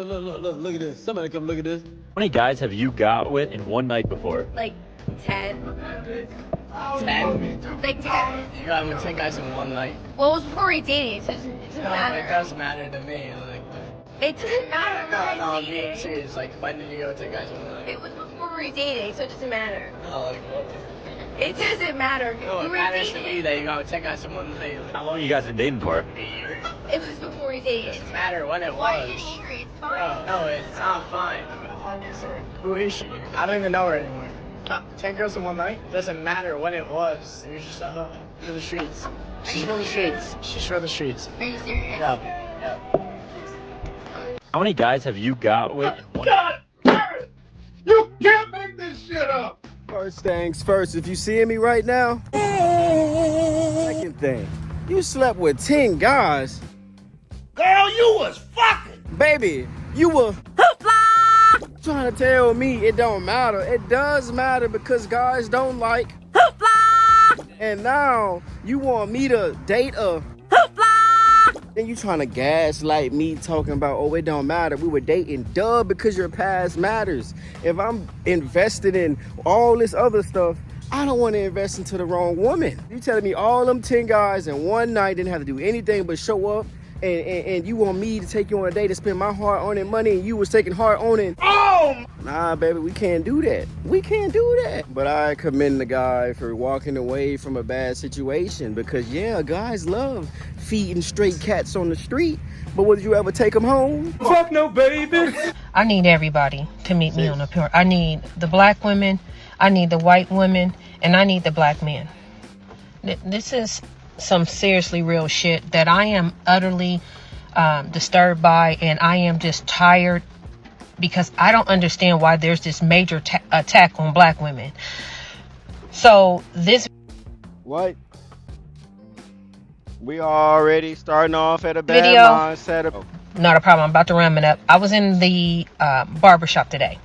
Look at this. Somebody come look at this. How many guys have you got with in one night before? Like 10. 10? Like 10. You got with 10 guys in one night? Well, it was before we dated, so it doesn't No, matter. it does matter to me. Like, It doesn't matter. no, I'm It being serious. Like, when did you go with 10 guys in one night? was before we were dating, so it doesn't matter. Oh, like, It doesn't matter. no, We it were matters to me dating. that you got with 10 guys in one night. How long you guys been dating for? It was before we dated. It doesn't matter when it Why are you was. angry? It's No, fine. no, it's not fine. Who is she? I don't even know her anymore. 10 girls in one night? Doesn't matter when it was. You're just for the streets. She's for the streets. She's for the streets. Are you serious? Yeah. How many guys have you got with in one God damn it! You can't make this shit up! First things first, if you seeing me right now, second thing, you slept with 10 guys. Girl, you was fucking! Baby, you were trying to tell me it don't matter. It does matter because guys don't like and now you want me to date a and you trying to gaslight me talking about, oh, it don't matter. We were dating, duh, because your past matters. If I'm invested in all this other stuff, I don't want to invest into the wrong woman. You telling me all them 10 guys in one night didn't have to do anything but show up and you want me to take you on a date to spend my hard-earned money and you was taking hard-earned. Oh! Nah, baby, we can't do that. We can't do that. But I commend the guy for walking away from a bad situation because, yeah, guys love feeding stray cats on the street. But would you ever take them home? Fuck no, baby! I need everybody to meet me on the pier. I need the black women, I need the white women, and I need the black men. This is some seriously real shit that I am utterly disturbed by, and I am just tired because I don't understand why there's this major attack on black women. So this What? We already starting off at a bad Video. mindset. Not a problem. I'm about to ram it up. I was in the barbershop today.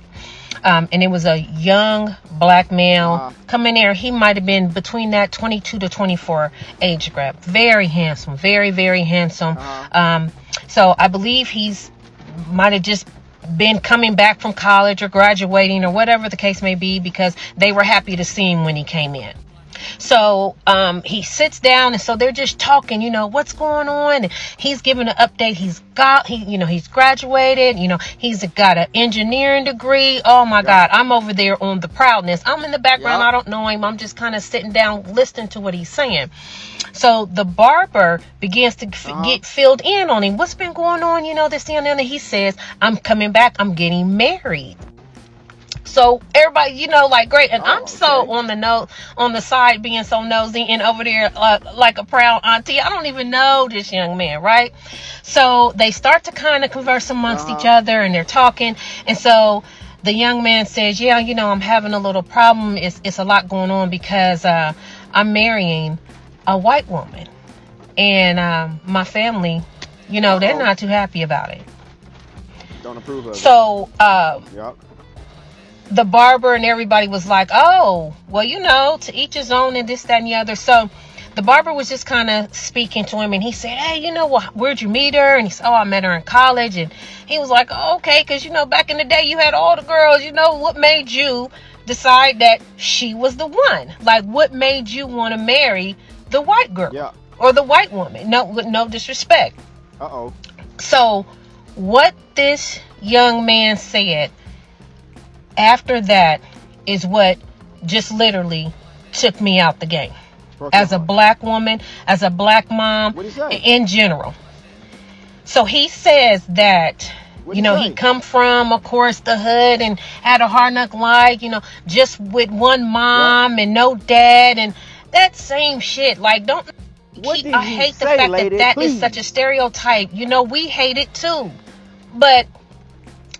And it was a young black male come in there. He might have been between that 22 to 24 age group. Very handsome. Very, very handsome. So I believe he's might have just been coming back from college or graduating or whatever the case may be because they were happy to see him when he came in. So he sits down and so they're just talking, you know, what's going on? And he's giving an update. He's graduated, he's got an engineering degree. Oh my God, I'm over there on the proudness. I'm in the background. I don't know him. I'm just kind of sitting down, listening to what he's saying. So the barber begins to get filled in on him. What's been going on? This and that. And he says, I'm coming back. I'm getting married. So everybody, like great. And I'm so on the side being so nosy and over there like a proud auntie. I don't even know this young man, right? So they start to kind of converse amongst each other and they're talking. And so the young man says, yeah, I'm having a little problem. It's a lot going on because I'm marrying a white woman. And my family, they're not too happy about it. Don't approve of it. So Yep. the barber and everybody was like, oh, well, to each his own and this, that, and the other. So the barber was just kind of speaking to him and he said, hey, where'd you meet her? And he said, oh, I met her in college. And he was like, oh, okay, because, back in the day you had all the girls, what made you decide that she was the one? Like, what made you want to marry the white girl or the white woman? No disrespect. Uh-oh. So what this young man said after that is what just literally took me out the game. As a black woman, as a black mom, in general. So he says that, he come from, of course, the hood and had a hard knock life, just with one mom and no dad and that same shit. Like, I hate the fact that is such a stereotype. We hate it too. But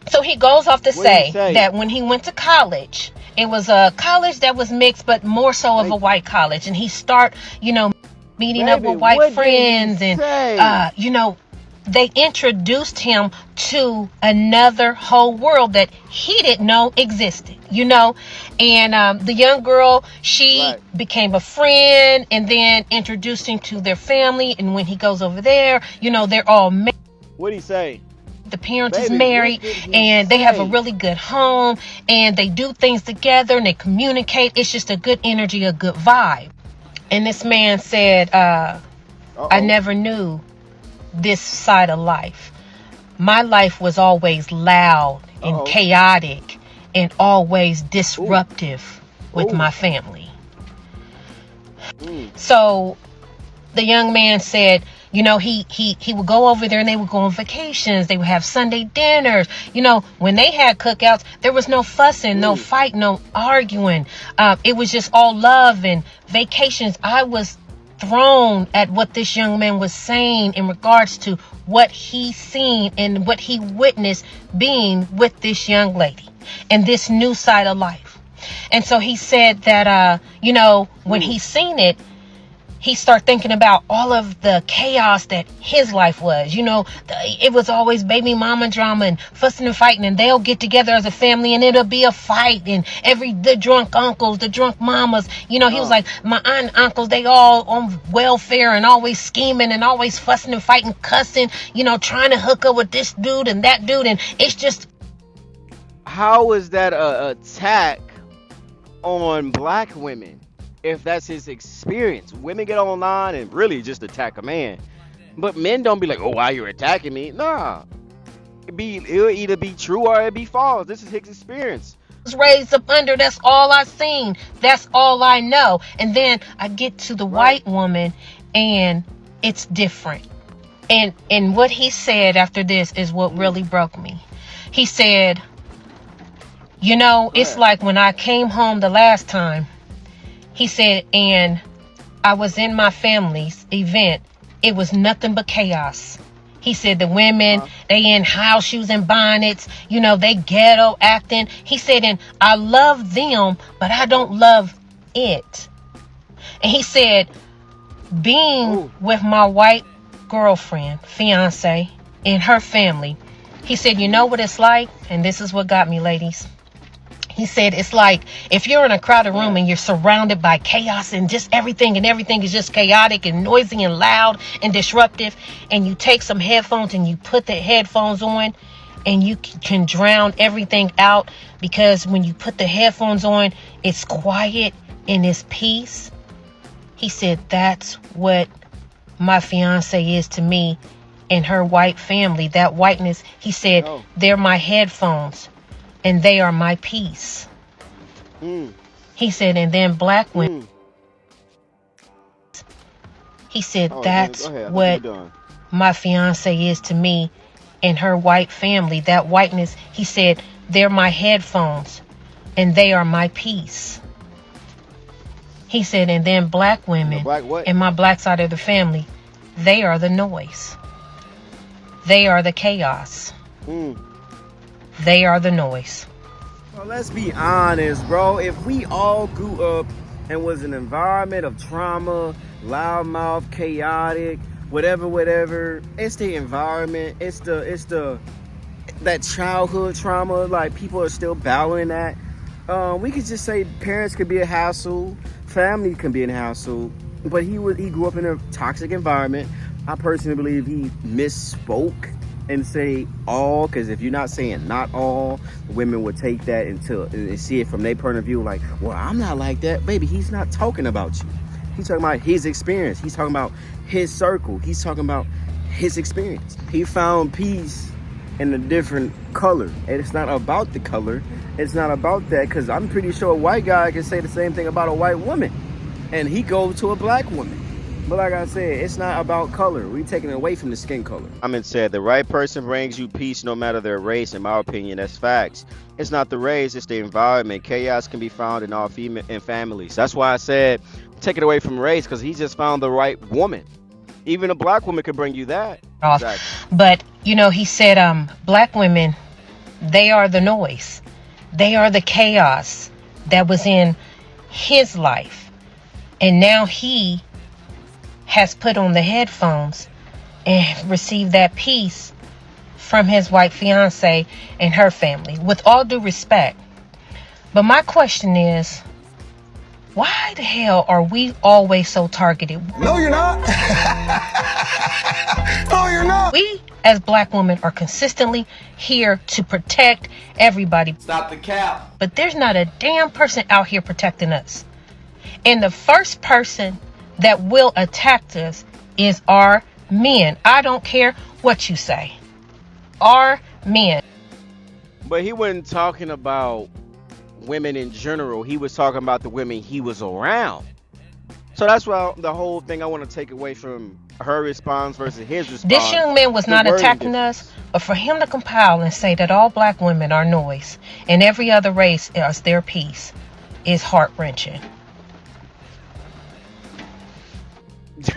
so he goes off to say that when he went to college, it was a college that was mixed, but more so of a white college. And he start, meeting up with white friends and, they introduced him to another whole world that he didn't know existed, and the young girl, she became a friend and then introduced him to their family. And when he goes over there, they're all married. What'd he say? the parents Baby, is what married did he and they have a say? really good home and they do things together and they communicate. It's just a good energy, a good vibe. And this man said, I never knew this side of life. My life was always loud and chaotic and always disruptive with my family. So the young man said, you know, he would go over there and they would go on vacations. They would have Sunday dinners. You know, when they had cookouts, there was no fussing, no fight, no arguing. It was just all love and vacations. I was thrown at what this young man was saying in regards to what he seen and what he witnessed being with this young lady and this new side of life. And so he said that, you know, when he seen it, he started thinking about all of the chaos that his life was. You know, it was always baby mama drama and fussing and fighting, and they'll get together as a family and it'll be a fight, and the drunk uncles, the drunk mamas, you know, he was like, my aunt and uncles, they all on welfare and always scheming and always fussing and fighting, cussing, you know, trying to hook up with this dude and that dude, and it's just... How is that a attack on black women? If that's his experience, women get online and really just attack a man, but men don't be like, oh, why you're attacking me? Nah, it'll either be true or it'll be false. This is his experience. Was raised up under, that's all I seen, that's all I know. And then I get to the white woman and it's different. And what he said after this is what really broke me. He said, you know, it's like when I came home the last time. He said, and I was in my family's event. It was nothing but chaos. He said the women, they in house shoes and bonnets, you know, they ghetto acting. He said, and I love them, but I don't love it. And he said, being with my white girlfriend, fiance, and her family, he said, you know what it's like? And this is what got me, ladies. He said, it's like if you're in a crowded room and you're surrounded by chaos and just everything is just chaotic and noisy and loud and disruptive, and you take some headphones and you put the headphones on and you can drown everything out, because when you put the headphones on, it's quiet and it's peace. He said, that's what my fiance is to me and her white family. That whiteness, he said, they're my headphones. And they are my peace. He said, and then black women. He said, that's what my fiance is to me and her white family. That whiteness, he said, they're my headphones and they are my peace. He said, and then black women and my black side of the family, they are the noise. They are the chaos. They are the noise. Well, let's be honest, bro. If we all grew up and was an environment of trauma, loudmouth, chaotic, whatever, it's the environment. It's that childhood trauma. Like, people are still battling that. We could just say parents could be a hassle, family can be a hassle, but he grew up in a toxic environment. I personally believe he misspoke and say all, because if you're not saying not all, women would take that and see it from their point of view, like, well, I'm not like that. Baby, he's not talking about you. He's talking about his experience. He's talking about his circle. He's talking about his experience. He found peace in a different color. And it's not about the color. It's not about that, because I'm pretty sure a white guy can say the same thing about a white woman, and he goes to a black woman. But like I said, it's not about color. We taking it away from the skin color. I mean, said the right person brings you peace no matter their race. In my opinion, that's facts. It's not the race, it's the environment. Chaos can be found in all families. That's why I said take it away from race, because he just found the right woman. Even a black woman could bring you that. Exactly. But, you know, he said black women, they are the noise. They are the chaos that was in his life. And now he has put on the headphones and received that peace from his white fiance and her family, with all due respect. But my question is, why the hell are we always so targeted? No, you're not. No, you're not. We as black women are consistently here to protect everybody. Stop the cap. But there's not a damn person out here protecting us. And the first person that will attack us is our men. I don't care what you say. Our men. But he wasn't talking about women in general. He was talking about the women he was around. So that's why the whole thing I want to take away from her response versus his response. This young man was not attacking us, but for him to compile and say that all black women are noise and every other race is their piece is heart-wrenching.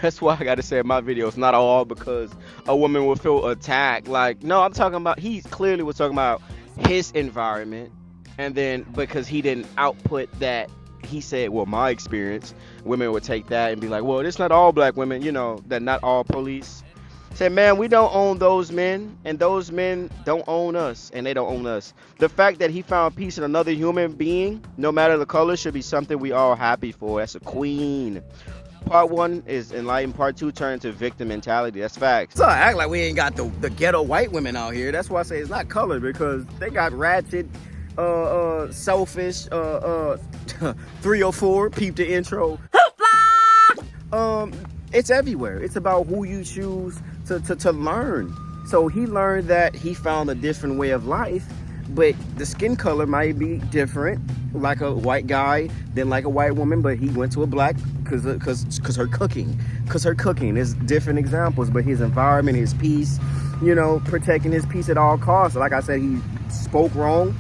That's why I got to say in my video, it's not all because a woman will feel attacked. Like, no, I'm talking about, he clearly was talking about his environment. And then because he didn't output that, he said, well, my experience, women would take that and be like, well, it's not all black women, you know, that not all police. Said, man, we don't own those men, and those men don't own us, and they don't own us. The fact that he found peace in another human being, no matter the color, should be something we all happy for. That's a queen. Part 1 is enlightened. Part 2 turned to victim mentality. That's facts. So I act like we ain't got the ghetto white women out here. That's why I say it's not color, because they got ratchet, selfish, 304, peep the intro. It's everywhere. It's about who you choose to learn. So he learned that he found a different way of life, but the skin color might be different, like a white guy than like a white woman, but he went to a black because her cooking. There's different examples, but his environment, his peace, you know, protecting his peace at all costs. Like I said, he spoke wrong.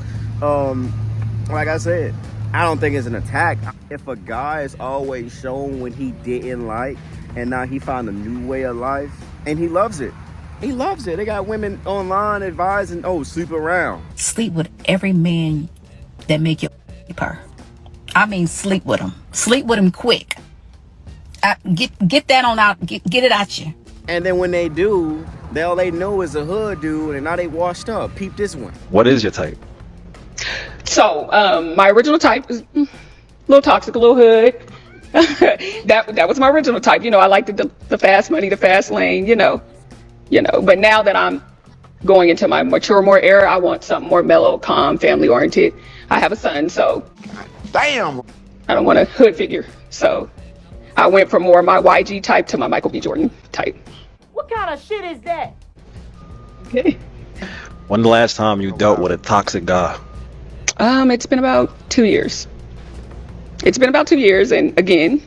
Like I said, I don't think it's an attack. If a guy is always shown what he didn't like, and now he found a new way of life, and he loves it. He loves it. They got women online advising, oh, sleep around. Sleep with every man that make you purr. I mean, sleep with him. Sleep with him quick. Get that on out. Get it out you. And then when they do, all they know is a hood dude, and now they washed up. Peep this one. What is your type? So, my original type is a little toxic, a little hood. that was my original type. You know, I liked the fast money, the fast lane, you know. But now that I'm going into my more era, I want something more mellow, calm, family oriented. I have a son, so Damn. I don't want a hood figure. So I went from more my YG type to my Michael B. Jordan type. What kind of shit is that? Okay. When the last time you dealt with a toxic guy? It's been about 2 years. It's been about 2 years, and again,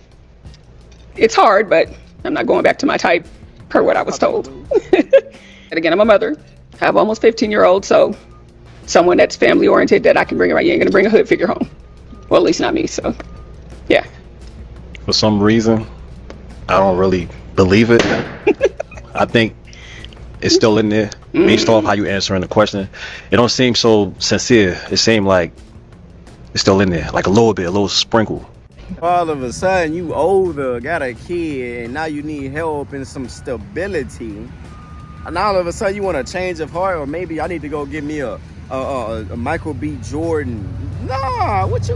it's hard, but I'm not going back to my type per what I was told. And again, I'm a mother. I have almost 15-year-old, so someone that's family oriented that I can bring around. You ain't gonna bring a hood figure home. Well, at least not me, so yeah. For some reason, I don't really believe it. I think it's still in there based off how you answering the question. It don't seem so sincere. It seemed like it's still in there, like a little sprinkle. All of a sudden, you older, got a kid, and now you need help and some stability. And all of a sudden, you want a change of heart, or maybe I need to go get me a Michael B. Jordan. Nah, what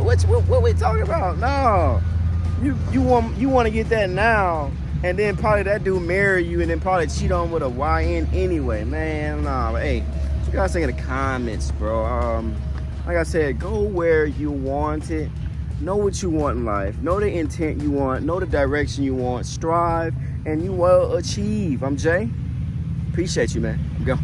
we talking about? No, you want to get that now, and then probably that dude marry you, and then probably cheat on with a YN anyway, man. Nah, hey, what you guys say in the comments, bro? Like I said, go where you want it. Know what you want in life. Know the intent you want. Know the direction you want. Strive, and you will achieve. I'm Jay. Appreciate you, man. Go.